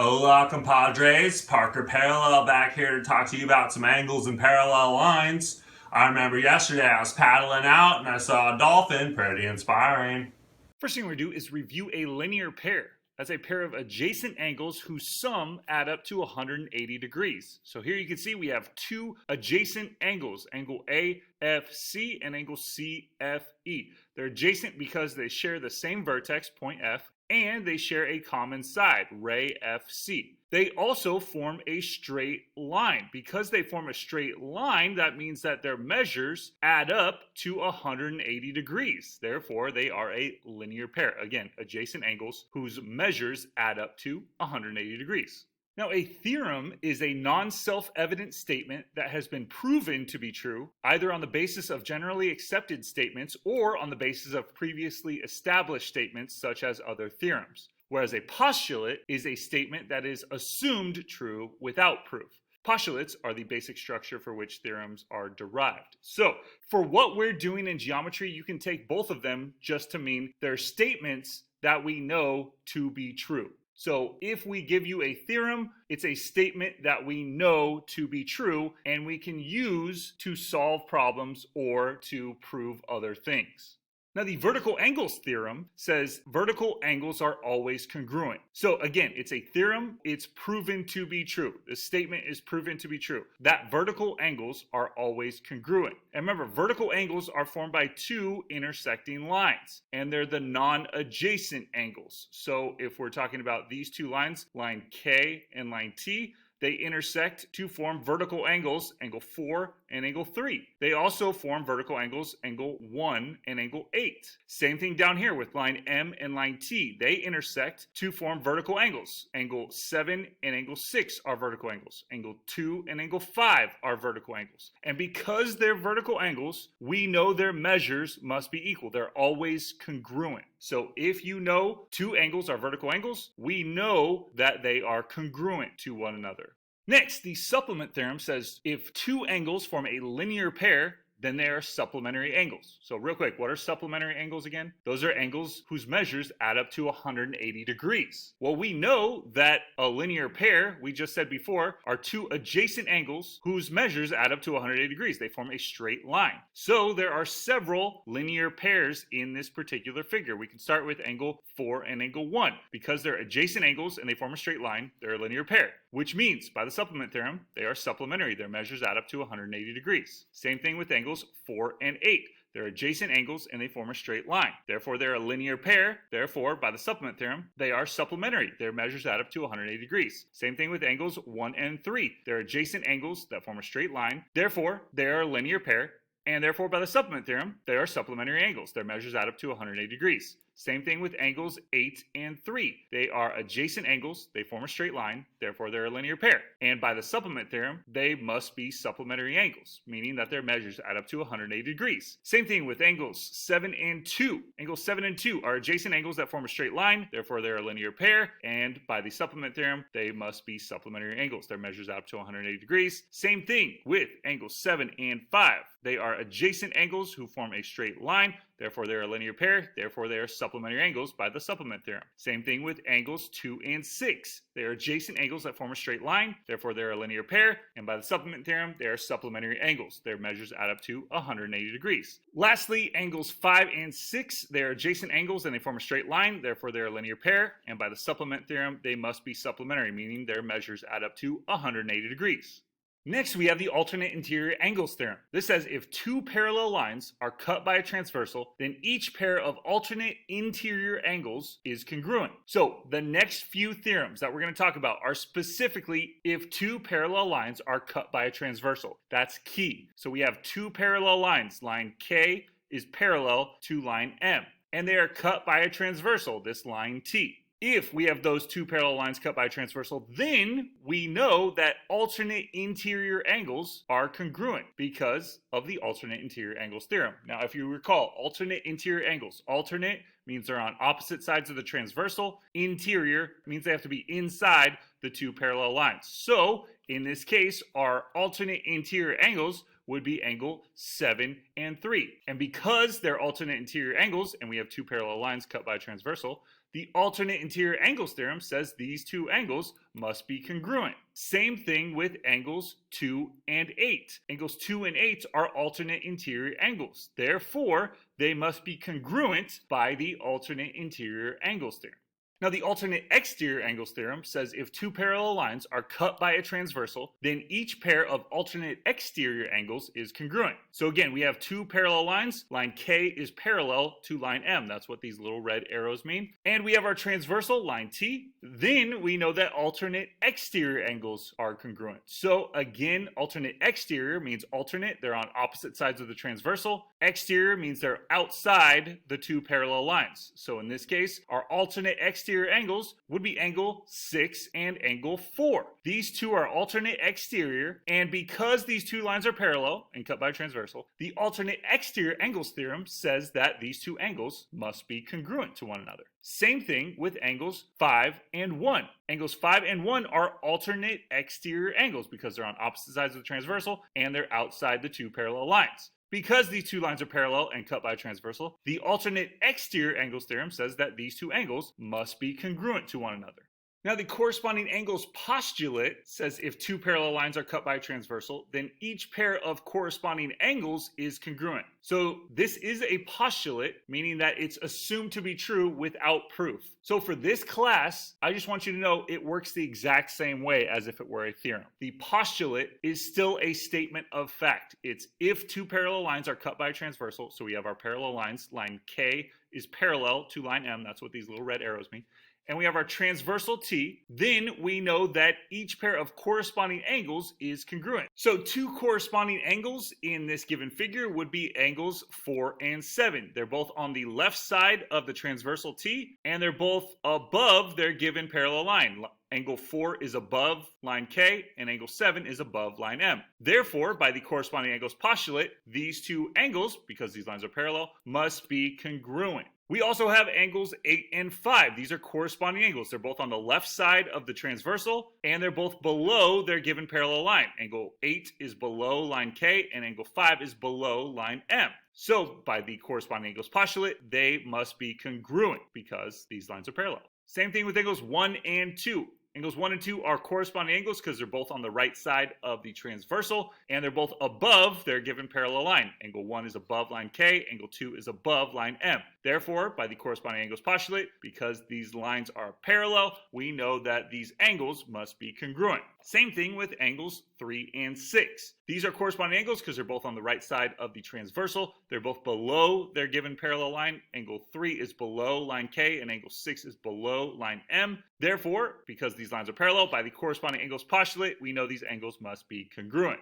Hola, compadres. Parker Parallel back here to talk to you about some angles and parallel lines. I remember yesterday I was paddling out and I saw a dolphin. Pretty inspiring. First thing we're going to do is review a linear pair. That's a pair of adjacent angles whose sum add up to 180 degrees. So here you can see we have two adjacent angles, angle AFC and angle CFE. They're adjacent because they share the same vertex, point F, and they share a common side, ray FC. They also form a straight line. Because they form a straight line, that means that their measures add up to 180 degrees. Therefore, they are a linear pair. Again, adjacent angles whose measures add up to 180 degrees. Now, a theorem is a non-self-evident statement that has been proven to be true, either on the basis of generally accepted statements or on the basis of previously established statements such as other theorems. Whereas a postulate is a statement that is assumed true without proof. Postulates are the basic structure for which theorems are derived. So, for what we're doing in geometry, you can take both of them just to mean they're statements that we know to be true. So if we give you a theorem, it's a statement that we know to be true and we can use to solve problems or to prove other things. Now, the vertical angles theorem says vertical angles are always congruent. So again, it's a theorem, it's proven to be true. The statement is proven to be true, that vertical angles are always congruent. And remember, vertical angles are formed by two intersecting lines, and they're the non-adjacent angles. So if we're talking about these two lines, line K and line T, they intersect to form vertical angles, angle 4 and angle 3. They also form vertical angles, angle 1 and angle 8. Same thing down here with line M and line T. They intersect to form vertical angles. Angle 7 and angle 6 are vertical angles. Angle 2 and angle 5 are vertical angles. And because they're vertical angles, we know their measures must be equal. They're always congruent. So if you know two angles are vertical angles, we know that they are congruent to one another. Next, the supplement theorem says if two angles form a linear pair, then they are supplementary angles. So real quick, what are supplementary angles again? Those are angles whose measures add up to 180 degrees. Well, we know that a linear pair, we just said before, are two adjacent angles whose measures add up to 180 degrees. They form a straight line. So there are several linear pairs in this particular figure. We can start with angle 4 and angle 1. Because they're adjacent angles and they form a straight line, they're a linear pair. Which means, by the supplement theorem, they are supplementary. Their measures add up to 180 degrees. Same thing with angles 4 and 8. They're adjacent angles and they form a straight line. Therefore, they're a linear pair. Therefore, by the supplement theorem, they are supplementary. Their measures add up to 180 degrees. Same thing with angles 1 and 3. They're adjacent angles that form a straight line. Therefore, they are a linear pair. And therefore, by the supplement theorem, they are supplementary angles. Their measures add up to 180 degrees. Same thing with angles 8 and 3. They are adjacent angles. They form a straight line. Therefore, they're a linear pair. And by the supplement theorem, they must be supplementary angles, meaning that their measures add up to 180 degrees. Same thing with angles 7 and 2. Angles 7 and 2 are adjacent angles that form a straight line. Therefore, they're a linear pair. And by the supplement theorem, they must be supplementary angles. Their measures add up to 180 degrees. Same thing with angles 7 and 5. They are adjacent angles who form a straight line. Therefore, they're a linear pair. Therefore, they are supplementary angles by the supplement theorem. Same thing with angles 2 and 6. They are adjacent angles that form a straight line. Therefore, they're a linear pair. And by the supplement theorem, they are supplementary angles. Their measures add up to 180 degrees. Lastly, angles 5 and 6. They are adjacent angles and they form a straight line. Therefore, they're a linear pair. And by the supplement theorem, they must be supplementary, meaning their measures add up to 180 degrees. Next, we have the alternate interior angles theorem. This says if two parallel lines are cut by a transversal, then each pair of alternate interior angles is congruent. So the next few theorems that we're going to talk about are specifically if two parallel lines are cut by a transversal. That's key. So we have two parallel lines. Line K is parallel to line M, and they are cut by a transversal, this line T. If we have those two parallel lines cut by a transversal, then we know that alternate interior angles are congruent because of the alternate interior angles theorem. Now, if you recall, alternate interior angles. Alternate means they're on opposite sides of the transversal. Interior means they have to be inside the two parallel lines. So, in this case, our alternate interior angles would be angle 7 and 3. And because they're alternate interior angles, and we have two parallel lines cut by a transversal, the alternate interior angles theorem says these two angles must be congruent. Same thing with angles 2 and 8. Angles 2 and 8 are alternate interior angles. Therefore, they must be congruent by the alternate interior angles theorem. Now, the alternate exterior angles theorem says if two parallel lines are cut by a transversal, then each pair of alternate exterior angles is congruent. So again, we have two parallel lines. Line K is parallel to line M. That's what these little red arrows mean. And we have our transversal, line T. Then we know that alternate exterior angles are congruent. So again, alternate exterior means alternate. They're on opposite sides of the transversal. Exterior means they're outside the two parallel lines. So in this case, our alternate exterior angles would be angle 6 and angle 4. These two are alternate exterior, and because these two lines are parallel and cut by a transversal, the alternate exterior angles theorem says that these two angles must be congruent to one another. Same thing with angles 5 and 1. Angles 5 and 1 are alternate exterior angles because they're on opposite sides of the transversal and they're outside the two parallel lines. Because these two lines are parallel and cut by a transversal, the alternate exterior angles theorem says that these two angles must be congruent to one another. Now, the corresponding angles postulate says if two parallel lines are cut by a transversal, then each pair of corresponding angles is congruent. So this is a postulate, meaning that it's assumed to be true without proof. So for this class, I just want you to know it works the exact same way as if it were a theorem. The postulate is still a statement of fact. It's if two parallel lines are cut by a transversal, so we have our parallel lines, line K is parallel to line M, that's what these little red arrows mean, and we have our transversal T, then we know that each pair of corresponding angles is congruent. So two corresponding angles in this given figure would be angles 4 and 7. They're both on the left side of the transversal T, and they're both above their given parallel line. Angle 4 is above line K, and angle 7 is above line M. Therefore, by the corresponding angles postulate, these two angles, because these lines are parallel, must be congruent. We also have angles 8 and 5. These are corresponding angles. They're both on the left side of the transversal, and they're both below their given parallel line. Angle 8 is below line K, and angle 5 is below line M. So, by the corresponding angles postulate, they must be congruent because these lines are parallel. Same thing with angles 1 and 2. Angles 1 and 2 are corresponding angles because they're both on the right side of the transversal, and they're both above their given parallel line. Angle 1 is above line K, angle 2 is above line M. Therefore, by the corresponding angles postulate, because these lines are parallel, we know that these angles must be congruent. Same thing with angles 3 and 6. These are corresponding angles because they're both on the right side of the transversal. They're both below their given parallel line. Angle 3 is below line K, and angle 6 is below line M. Therefore, because these lines are parallel, by the corresponding angles postulate, we know these angles must be congruent.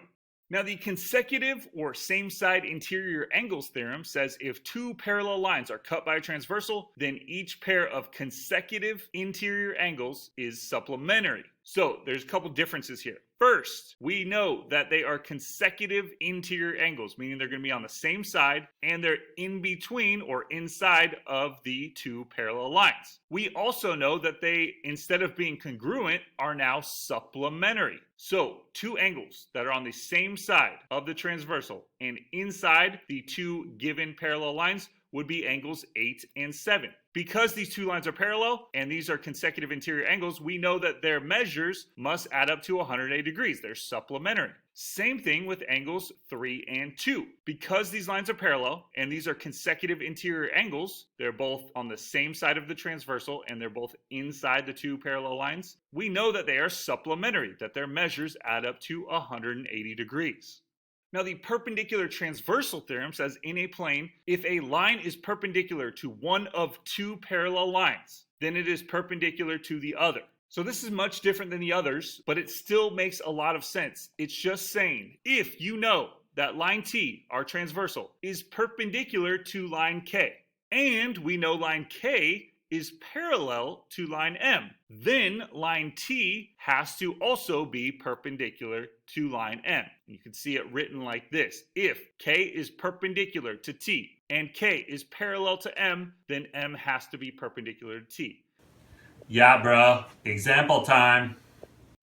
Now, the consecutive or same side interior angles theorem says if two parallel lines are cut by a transversal, then each pair of consecutive interior angles is supplementary. So there's a couple differences here. First, we know that they are consecutive interior angles, meaning they're going to be on the same side and they're in between or inside of the two parallel lines. We also know that they, instead of being congruent, are now supplementary. So two angles that are on the same side of the transversal and inside the two given parallel lines would be angles 8 and 7. Because these two lines are parallel and these are consecutive interior angles, we know that their measures must add up to 180 degrees. They're supplementary. Same thing with angles 3 and 2. Because these lines are parallel and these are consecutive interior angles, they're both on the same side of the transversal and they're both inside the two parallel lines, we know that they are supplementary, that their measures add up to 180 degrees. Now, the perpendicular transversal theorem says in a plane, if a line is perpendicular to one of two parallel lines, then it is perpendicular to the other. So this is much different than the others, but it still makes a lot of sense. It's just saying, if you know that line T, our transversal, is perpendicular to line K, and we know line K is parallel to line M, then line T has to also be perpendicular to line M. And you can see it written like this. If K is perpendicular to T and K is parallel to M, then M has to be perpendicular to T. Yeah, bro. Example time.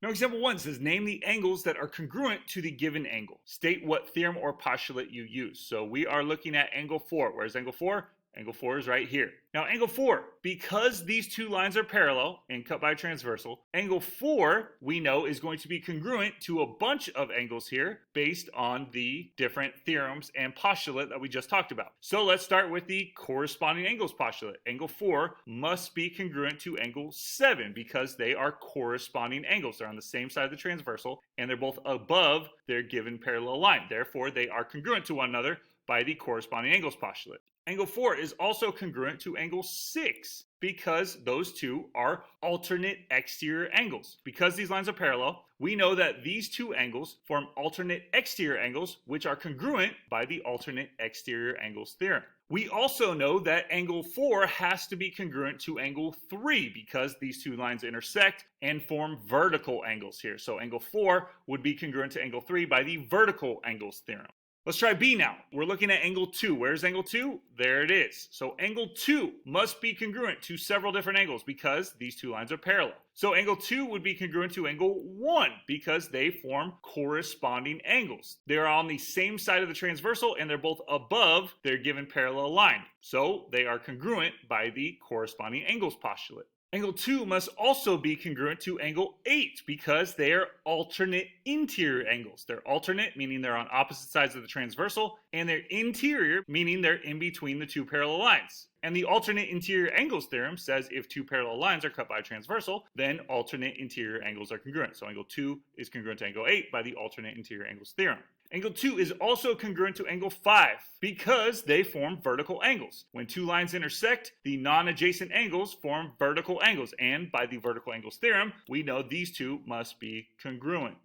Now, example 1 says, name the angles that are congruent to the given angle. State what theorem or postulate you use. So we are looking at angle 4. Where's angle 4? Angle 4 is right here. Now, angle 4, because these two lines are parallel and cut by a transversal, angle 4, we know, is going to be congruent to a bunch of angles here based on the different theorems and postulate that we just talked about. So let's start with the corresponding angles postulate. Angle 4 must be congruent to angle 7 because they are corresponding angles. They're on the same side of the transversal and they're both above their given parallel line. Therefore, they are congruent to one another by the corresponding angles postulate. Angle 4 is also congruent to angle 6 because those two are alternate exterior angles. Because these lines are parallel, we know that these two angles form alternate exterior angles, which are congruent by the alternate exterior angles theorem. We also know that angle 4 has to be congruent to angle 3 because these two lines intersect and form vertical angles here. So angle 4 would be congruent to angle 3 by the vertical angles theorem. Let's try B now. We're looking at angle 2. Where's angle 2? There it is. So angle 2 must be congruent to several different angles because these two lines are parallel. So angle 2 would be congruent to angle 1 because they form corresponding angles. They're on the same side of the transversal and they're both above their given parallel line. So they are congruent by the corresponding angles postulate. Angle 2 must also be congruent to angle 8 because they are alternate interior angles. They're alternate, meaning they're on opposite sides of the transversal, and they're interior, meaning they're in between the two parallel lines. And the alternate interior angles theorem says if two parallel lines are cut by a transversal, then alternate interior angles are congruent. So angle 2 is congruent to angle 8 by the alternate interior angles theorem. Angle 2 is also congruent to angle 5 because they form vertical angles. When two lines intersect, the non-adjacent angles form vertical angles, and by the vertical angles theorem, we know these two must be congruent.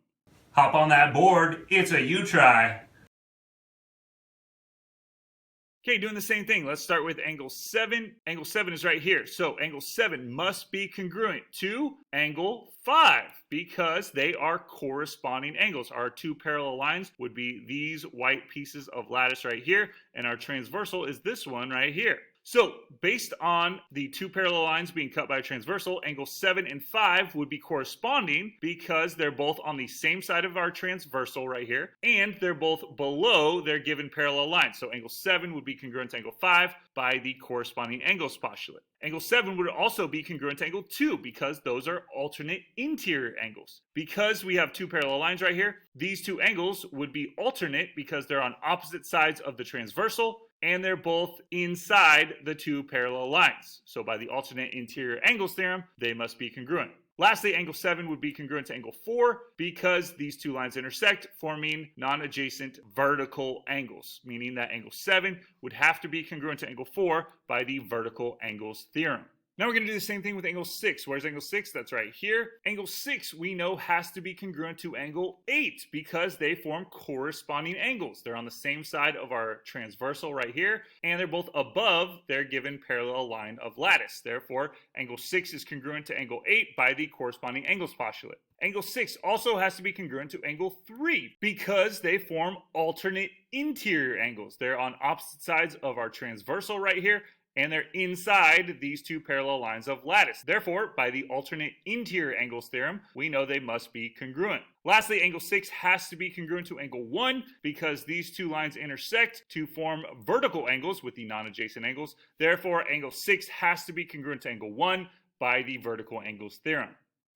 Hop on that board, it's a you try. Okay, doing the same thing. Let's start with angle 7. Angle 7 is right here. So angle 7 must be congruent to angle 5 because they are corresponding angles. Our two parallel lines would be these white pieces of lattice right here, and our transversal is this one right here. So, based on the two parallel lines being cut by a transversal, angles 7 and 5 would be corresponding because they're both on the same side of our transversal right here, and they're both below their given parallel line. So, angle 7 would be congruent to angle 5 by the corresponding angles postulate. Angle 7 would also be congruent to angle 2 because those are alternate interior angles. Because we have two parallel lines right here, these two angles would be alternate because they're on opposite sides of the transversal, and they're both inside the two parallel lines. So by the alternate interior angles theorem, they must be congruent. Lastly, angle 7 would be congruent to angle 4 because these two lines intersect, forming non-adjacent vertical angles, meaning that angle 7 would have to be congruent to angle 4 by the vertical angles theorem. Now we're going to do the same thing with angle 6. Where's angle 6? That's right here. Angle 6 we know has to be congruent to angle 8 because they form corresponding angles. They're on the same side of our transversal right here, and they're both above their given parallel line of lattice. Therefore, angle 6 is congruent to angle 8 by the corresponding angles postulate. Angle 6 also has to be congruent to angle 3 because they form alternate interior angles. They're on opposite sides of our transversal right here, and they're inside these two parallel lines of lattice. Therefore, by the alternate interior angles theorem, we know they must be congruent. Lastly, angle 6 has to be congruent to angle 1 because these two lines intersect to form vertical angles with the non-adjacent angles. Therefore, angle 6 has to be congruent to angle 1 by the vertical angles theorem.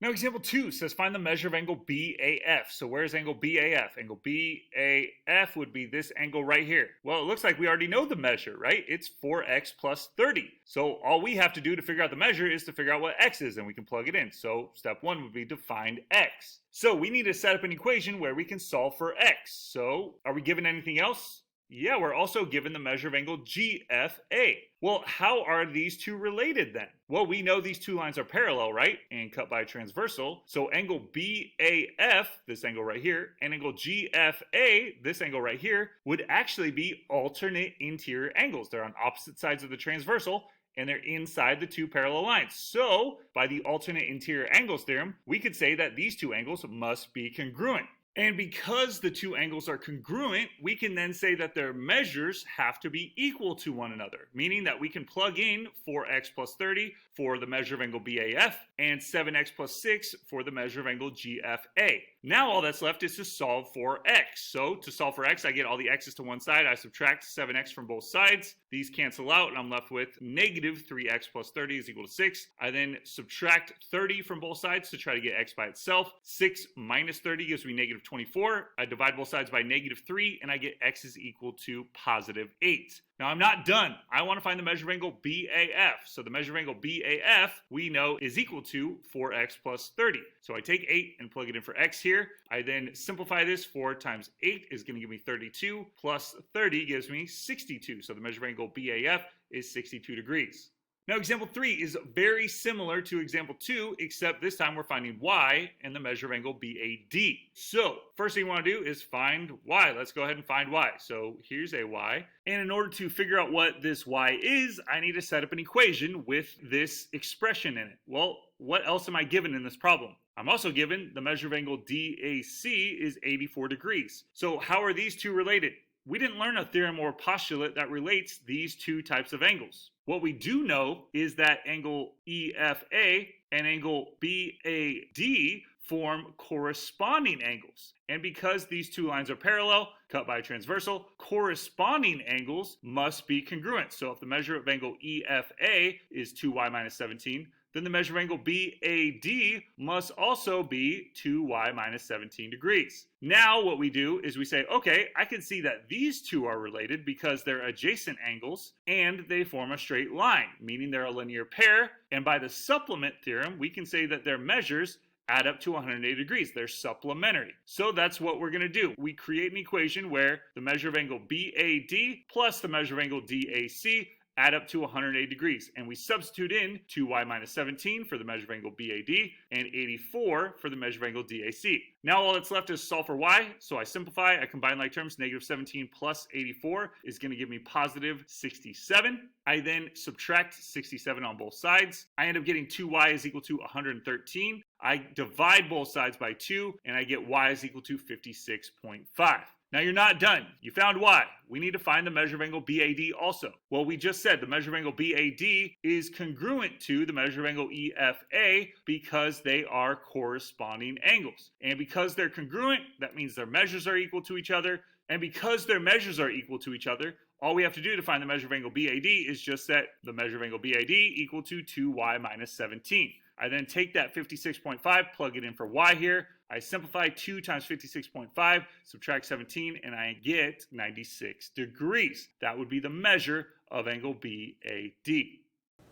Now, example 2 says find the measure of angle BAF. So where's angle BAF? Angle BAF would be this angle right here. Well, it looks like we already know the measure, right? It's 4x plus 30. So all we have to do to figure out the measure is to figure out what x is, and we can plug it in. So step 1 would be to find x. So we need to set up an equation where we can solve for x. So are we given anything else? Yeah, we're also given the measure of angle GFA. Well, how are these two related then? Well, we know these two lines are parallel, right? And cut by a transversal. So angle BAF, this angle right here, and angle GFA, this angle right here, would actually be alternate interior angles. They're on opposite sides of the transversal, and they're inside the two parallel lines. So, by the alternate interior angles theorem, we could say that these two angles must be congruent. And because the two angles are congruent, we can then say that their measures have to be equal to one another, meaning that we can plug in 4x plus 30 for the measure of angle BAF and 7x plus 6 for the measure of angle GFA. Now all that's left is to solve for x. So to solve for x, I get all the x's to one side. I subtract 7x from both sides. These cancel out, and I'm left with negative 3x plus 30 is equal to 6. I then subtract 30 from both sides to try to get x by itself. 6 minus 30 gives me negative 24. I divide both sides by negative 3, and I get x is equal to positive 8. Now I'm not done. I want to find the measure of angle BAF. So the measure of angle BAF we know is equal to 4x plus 30. So I take 8 and plug it in for x here. I then simplify this. 4 times 8 is going to give me 32 plus 30 gives me 62. So the measure of angle BAF is 62 degrees. Now example 3 is very similar to example 2, except this time we're finding y and the measure of angle BAD. So first thing we want to do is find y. Let's go ahead and find y. So here's a y. And in order to figure out what this y is, I need to set up an equation with this expression in it. Well, what else am I given in this problem? I'm also given the measure of angle DAC is 84 degrees. So how are these two related? We didn't learn a theorem or postulate that relates these two types of angles. What we do know is that angle EFA and angle BAD form corresponding angles. And because these two lines are parallel, cut by a transversal, corresponding angles must be congruent. So if the measure of angle EFA is 2y minus 17, then the measure of angle BAD must also be 2y minus 17 degrees. Now what we do is we say, okay, I can see that these two are related because they're adjacent angles and they form a straight line, meaning they're a linear pair. And by the supplement theorem, we can say that their measures add up to 180 degrees. They're supplementary. So that's what we're going to do. We create an equation where the measure of angle BAD plus the measure of angle DAC add up to 180 degrees. And we substitute in 2y minus 17 for the measure of angle BAD and 84 for the measure of angle DAC. Now all that's left is solve for y. So I simplify, I combine like terms. Negative 17 plus 84 is going to give me positive 67. I then subtract 67 on both sides. I end up getting 2y is equal to 113. I divide both sides by 2, and I get y is equal to 56.5. Now you're not done. You found y. We need to find the measure of angle BAD also. Well, we just said the measure of angle BAD is congruent to the measure of angle EFA because they are corresponding angles. And because they're congruent, that means their measures are equal to each other. And because their measures are equal to each other, all we have to do to find the measure of angle BAD is just set the measure of angle BAD equal to 2y minus 17. I then take that 56.5, plug it in for y here. I simplify 2 times 56.5, subtract 17, and I get 96 degrees. That would be the measure of angle BAD.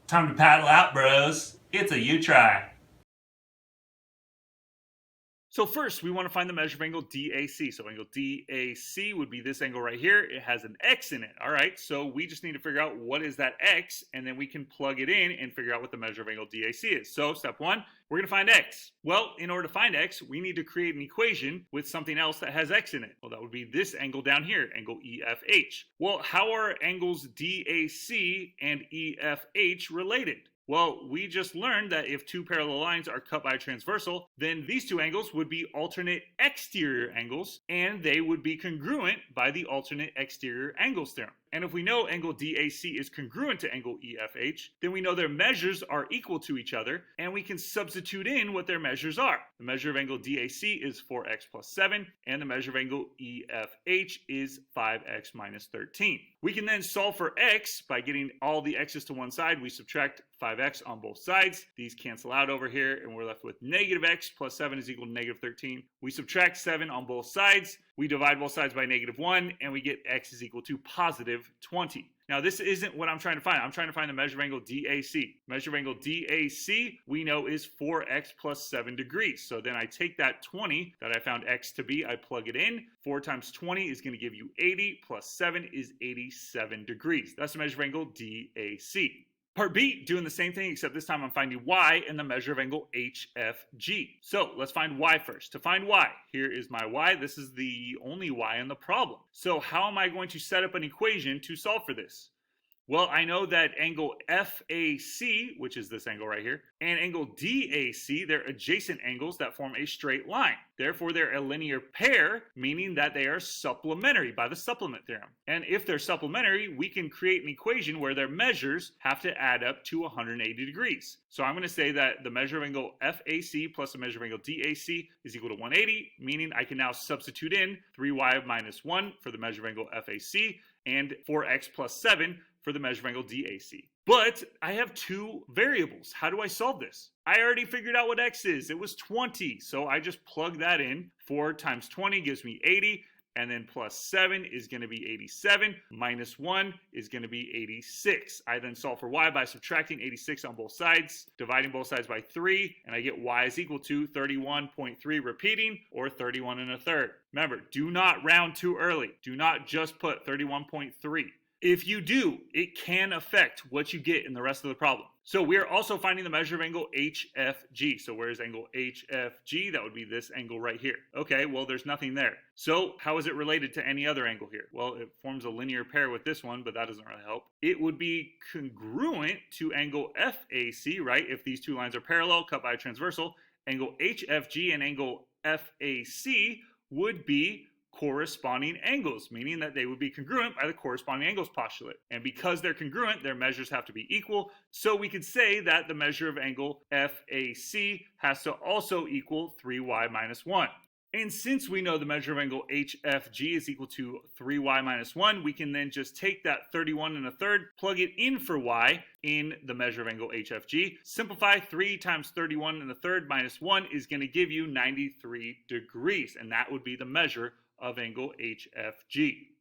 Time to paddle out, bros. It's a you try. So first, we want to find the measure of angle DAC. So angle DAC would be this angle right here. It has an x in it. All right, so we just need to figure out what is that x, and then we can plug it in and figure out what the measure of angle DAC is. So step one, we're going to find x. Well, in order to find x, we need to create an equation with something else that has x in it. Well, that would be this angle down here, angle EFH. Well, how are angles DAC and EFH related? Well, we just learned that if two parallel lines are cut by a transversal, then these two angles would be alternate exterior angles, and they would be congruent by the alternate exterior angles theorem. And if we know angle DAC is congruent to angle EFH, then we know their measures are equal to each other, and we can substitute in what their measures are. The measure of angle DAC is 4x plus 7, and the measure of angle EFH is 5x minus 13. We can then solve for x by getting all the x's to one side. We subtract 5x on both sides. These cancel out over here, and we're left with negative x plus 7 is equal to negative 13. We subtract 7 on both sides. We divide both sides by negative 1, and we get x is equal to positive 20. Now, this isn't what I'm trying to find. I'm trying to find the measure of angle DAC. Measure of angle DAC, we know, is 4x plus 7 degrees. So then I take that 20 that I found x to be, I plug it in. 4 times 20 is going to give you 80, plus 7 is 87 degrees. That's the measure of angle DAC. Part B, doing the same thing, except this time I'm finding y and the measure of angle HFG. So let's find y first. To find y, here is my y. This is the only y in the problem. So how am I going to set up an equation to solve for this? Well, I know that angle FAC, which is this angle right here, and angle DAC, they're adjacent angles that form a straight line. Therefore, they're a linear pair, meaning that they are supplementary by the supplement theorem. And if they're supplementary, we can create an equation where their measures have to add up to 180 degrees. So I'm going to say that the measure of angle FAC plus the measure of angle DAC is equal to 180, meaning I can now substitute in 3y minus 1 for the measure of angle FAC and 4x plus 7 for the measure of angle DAC. But I have two variables. How do I solve this? I already figured out what x is. It was 20. So I just plug that in. 4 times 20 gives me 80. And then plus 7 is going to be 87. Minus 1 is going to be 86. I then solve for y by subtracting 86 on both sides, dividing both sides by 3, and I get y is equal to 31.3 repeating, or 31 1/3. Remember, do not round too early. Do not just put 31.3. If you do, it can affect what you get in the rest of the problem. So we are also finding the measure of angle HFG. So where's angle HFG? That would be this angle right here. Okay, well, there's nothing there. So how is it related to any other angle here? Well, it forms a linear pair with this one, but that doesn't really help. It would be congruent to angle FAC, right? If these two lines are parallel, cut by a transversal, angle HFG and angle FAC would be corresponding angles, meaning that they would be congruent by the corresponding angles postulate. And because they're congruent, their measures have to be equal. So we could say that the measure of angle FAC has to also equal 3y minus 1. And since we know the measure of angle HFG is equal to 3y minus 1, we can then just take that 31 1/3, plug it in for y in the measure of angle HFG. Simplify 3 times 31 1/3 minus 1 is going to give you 93 degrees. And that would be the measure of angle HFG.